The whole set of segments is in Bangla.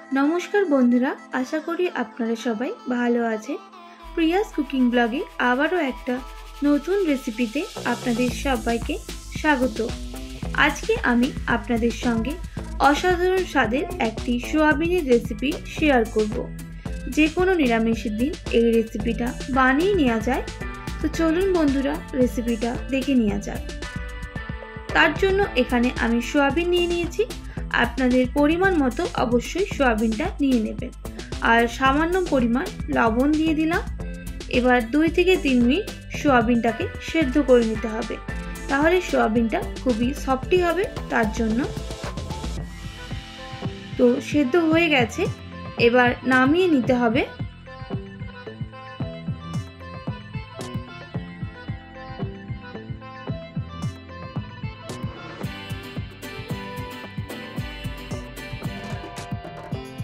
नमस्कार बंधुरा, आशा करी आपनारा सबाई भालो आछेन। प्रियास कुकिंग ब्लगे आबारो एकटा नतून रेसिपिते आपनादेर सबाइके स्वागत। आजके आमी आपनादेर संगे असाधारण स्वादेर एकटी सोयाबिनेर रेसिपि शेयर करब। जे कोनो निरामिषेर दिन एई रेसिपिटा बानिये नेওয়া যায়। तो चलुन बंधुरा रेसिपिटा देखे नेওয়া যাক। तार जोन्नो एखाने आमी सोयाबिन निये निয়েছি। आपनादेर परिमाण मतो अवश्यई सोयाबिनटा निये नेबेन और सामान्य परिमाण लवण दिए दिलाम। एबार 2 থেকে 3 मिनट सोयाबिनटाके सेদ্ধ करे निते होबे, ताहले सोयाबिनटा खूबই सफ्टी होबे। तार जोन्नो तो सेদ্ধ हये गेছে, एबार नामिये निते होबे।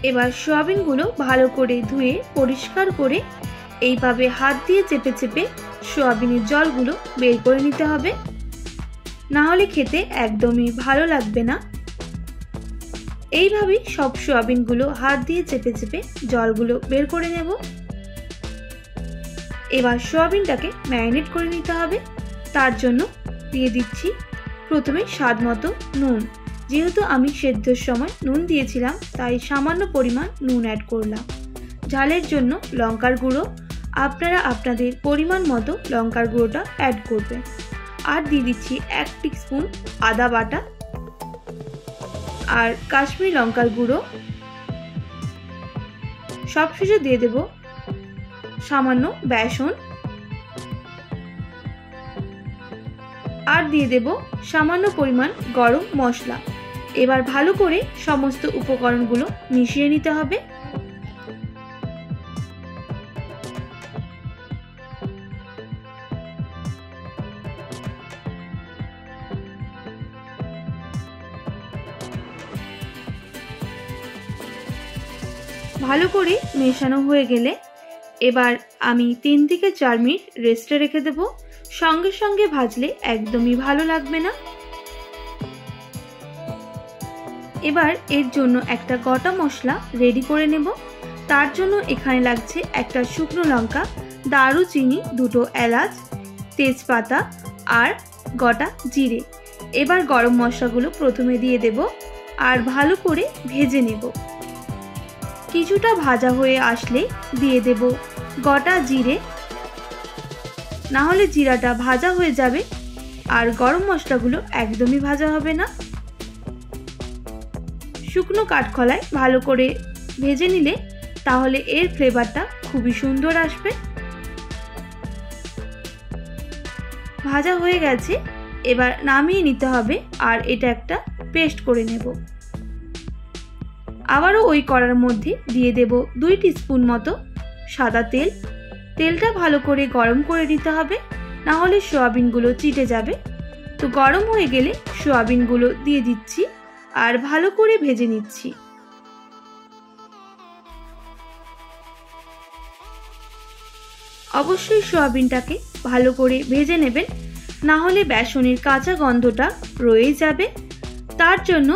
एबार सोयाबिनगुलो भालो करे धुए परिष्कार करे এইভাবে हाथ दिए चेपे चेपे सोयाबिनेर जलगुलो बेर करे निते होबे, ना होले खेते एकदमई भालो लागबे ना। এইভাবেই सब सोयाबिनगुलो हाथ दिए चेपे चेपे जलगुलो बेर करे नेब। एबार सोयाबिनटाके मैरिनेट करे निते होबे। तार जोन्नो दिए दिচ্ছি प्रथमे स्वाद मतो नुन। जेहेतु आमी सेद्धर समय नुन दिएছিলাম ताई सामान्य परिमाण नुन ऐड करलाम। झालेर जोन्नो लंकार गुड़ो आपनारा आपनादेर परिमाण मतो लंकार गुड़ोटा ऐड करबेन। आर दिए दिচ্ছি 1 टीस्पून आदा बाटा और काश्मीरी लंकार गुड़ो। सबशेषे दिए देब सामान्य बेसन और दिए देब सामान्य परिमाण गरम मशला। एबार भालो करे समस्त उपकरणगुलो मिशिए निते होबे। भालो करे मेशानो हये गेले एबार आमी 3 থেকে 4 मिनट रेस्टे रेखे देब। संगे संगे भाजले एकदमई भालो लागबे ना। एबार एर जोन्नो एकटा गोटा मशला रेडी करे नेब। तार जोन्नो एखाने लागছে একটা শুকনো লঙ্কা, দারুচিনি, দুটো এলাচ, তেজপাতা আর গোটা জিরে। এবার গরম মশলাগুলো প্রথমে দিয়ে দেব আর ভালো করে ভেজে নেব। কিছুটা ভাজা হয়ে আসলে দিয়ে দেব গোটা জিরে, না হলে জিরাটা ভাজা হয়ে যাবে আর গরম মশলাগুলো একদমই ভাজা হবে না। শুকনো কাঠখোলায় ভালো করে ভেজে নিলে তাহলে এর ফ্লেভারটা খুবই সুন্দর আসবে। ভাজা হয়ে গেছে, এবার নামিয়ে নিতে হবে আর এটা একটা পেস্ট করে নেব। আবারও ওই কড়ার মধ্যে দিয়ে দেব 2 টিস্পুন মতো সাদা তেল। তেলটা ভালো করে গরম করে নিতে হবে, না হলে সোয়াবিনগুলো চিটে যাবে। তো গরম হয়ে গেলে সোয়াবিনগুলো দিয়ে দিচ্ছি আর ভালো করে ভেজে নিচ্ছি। অবশ্যই সোয়াবিনটাকে ভালো করে ভেজে নেবেন, না হলে বেসনের কাঁচা গন্ধটা রয়ে যাবে। তার জন্য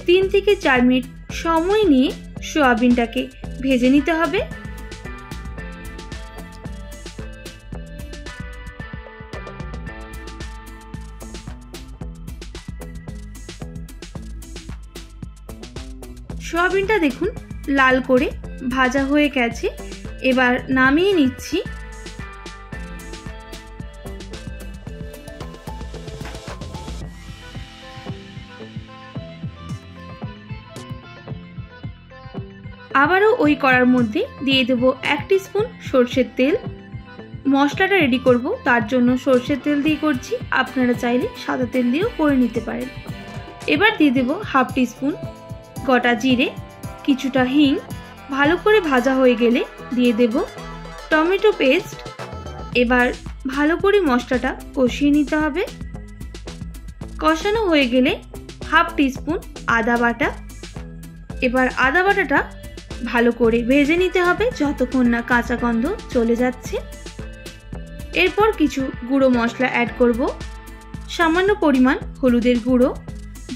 3 থেকে 4 মিনিট সময় নিয়ে সোয়াবিনটাকে ভেজে নিতে হবে। সোয়াবিনটা দেখুন লাল করে ভাজা হয়ে গেছে। এবার নামিয়ে নিচ্ছি। আবারও ওই কড়ার মধ্যে দিয়ে দেব 1 টিস্পুন সরষের তেল। মশলাটা রেডি করব, তার জন্য সরষের তেল দিয়ে করছি, আপনারা চাইলে সাদা তেল দিয়েও করে নিতে পারেন। এবার দিয়ে দেব 1/2 টিস্পুন গোটা জিরে, কিছুটা হিং। ভালো করে ভাজা হয়ে গেলে দিয়ে দেব টমেটো পেস্ট। এবার ভালো করে মশলাটা কষিয়ে নিতে হবে। কষানো হয়ে গেলে 1/2 টিস্পুন আদা বাটা। এবার আদা বাটাটা ভালো করে ভেজে নিতে হবে যতক্ষণ না কাঁচা গন্ধ চলে যাচ্ছে। এরপর কিছু গুঁড়ো মশলা অ্যাড করব। সামান্য পরিমাণ হলুদের গুঁড়ো,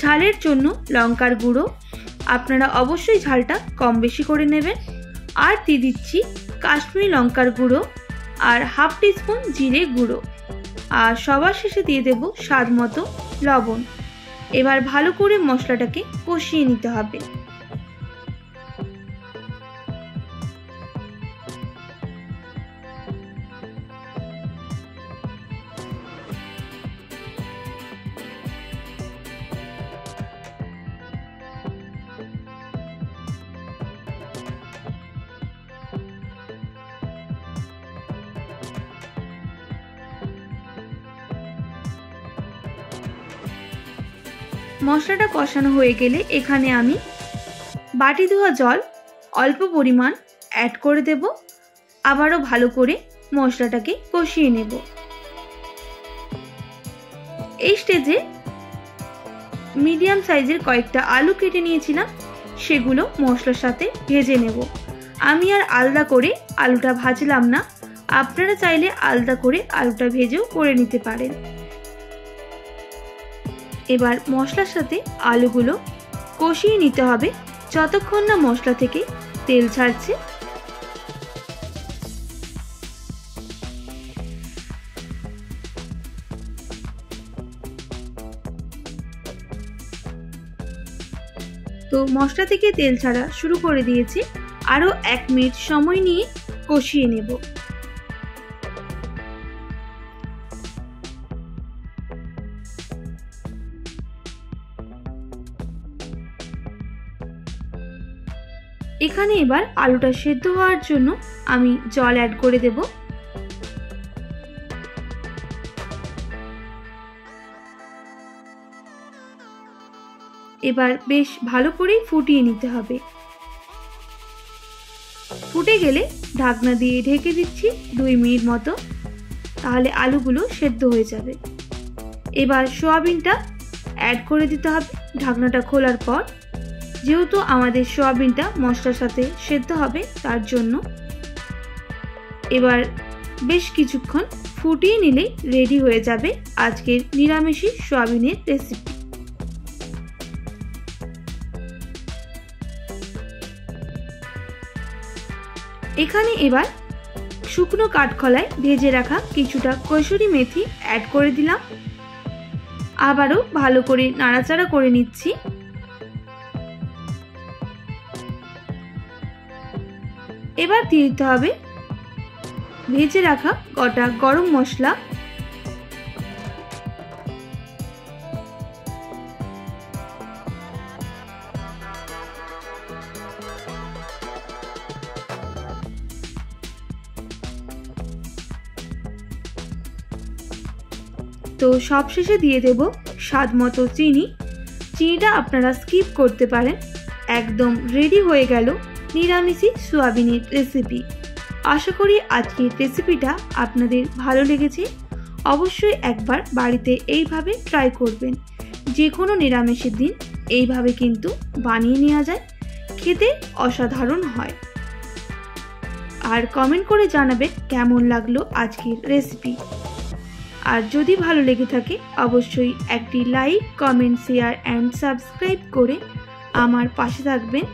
ঝালের জন্য লঙ্কার গুঁড়ো, আপনারা অবশ্যই ঝালটা কম বেশি করে নেবেন। আর দিয়ে দিচ্ছি কাশ্মীরি লঙ্কার গুঁড়ো আর হাফ টিস্পুন জিরে গুঁড়ো, আর সবার শেষে দিয়ে দেব স্বাদ মতো লবণ। এবার ভালো করে মশলাটাকে কষিয়ে নিতে হবে। মশলাটা কষানো হয়ে গেলে এখানে আমি বাটি ধোয়া জল অল্প পরিমাণ অ্যাড করে দেব। আবারও ভালো করে মশলাটাকে কষিয়ে নেব। এই স্টেজে মিডিয়াম সাইজের কয়েকটা আলু কেটে নিয়েছিলাম, সেগুলো মশলার সাথে ভেজে নেব। আমি আর আলাদা করে আলুটা ভাজলাম না, আপনারা চাইলে আলাদা করে আলুটা ভেজেও করে নিতে পারেন। এবার মশলার সাথে আলুগুলো কষিয়ে নিতে হবে যতক্ষণ না মশলা থেকে তেল ছাড়ছে। তো মশলা থেকে তেল ছাড়া শুরু করে দিয়েছি, আরও 1 মিনিট সময় নিয়ে কষিয়ে নেব। এখানে এবার আলুটা সেদ্ধ হওয়ার জন্য আমি জল অ্যাড করে দেব। এবার বেশ ভালো করে ফুটিয়ে নিতে হবে। ফুটে গেলে ঢাকনা দিয়ে ঢেকে দিচ্ছি 2 মিনিট মতো, তাহলে আলুগুলো সেদ্ধ হয়ে যাবে। এবার সয়াবিনটা অ্যাড করে দিতে হবে ঢাকনাটা খোলার পর। যেহেতু আমাদের সয়াবিনটা মশলার সাথে সেদ্ধ হবে, তার জন্য এবার বেশ কিছুক্ষণ ফুটিয়ে নিলেই রেডি হয়ে যাবে আজকের নিরামিষী সয়াবিনের রেসিপি। এখানে এবার শুকনো কাঠখোলায় ভেজে রাখা কিছুটা কসুরি মেথি অ্যাড করে দিলাম। আবারও ভালো করে নাড়াচাড়া করে নিচ্ছি। এবার দিয়ে দিতে হবে ভেজে রাখা গোটা গরম মশলা, তো সবশেষে দিয়ে দেব স্বাদ মতো চিনি। চিনিটা আপনারা স্কিপ করতে পারেন। একদম রেডি হয়ে গেল নিরামিষী সোয়াবিনের রেসিপি। আশা করি আজকের রেসিপিটা আপনাদের ভালো লেগেছে। অবশ্যই একবার বাড়িতে এইভাবে ট্রাই করবেন। যে কোনো নিরামিষের দিন এইভাবে কিন্তু বানিয়ে নেওয়া যায়, খেতে অসাধারণ হয়। আর কমেন্ট করে জানাবেন কেমন লাগলো আজকের রেসিপি। আর যদি ভালো লেগে থাকে অবশ্যই একটি like, comment, share and subscribe করে আমার পাশে থাকবেন।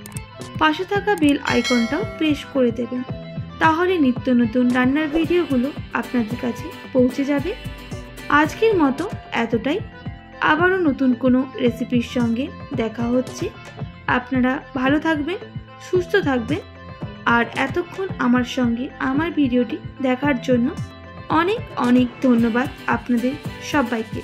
পাশে থাকা বেল আইকনটাও প্রেস করে দেবেন, তাহলে নিত্য নতুন রান্নার ভিডিওগুলো আপনাদের কাছে পৌঁছে যাবে। আজকের মতো এতটাই। আবারও নতুন কোনো রেসিপির সঙ্গে দেখা হচ্ছে। আপনারা ভালো থাকবেন, সুস্থ থাকবেন। আর এতক্ষণ আমার সঙ্গে আমার ভিডিওটি দেখার জন্য অনেক অনেক ধন্যবাদ আপনাদের সবাইকে।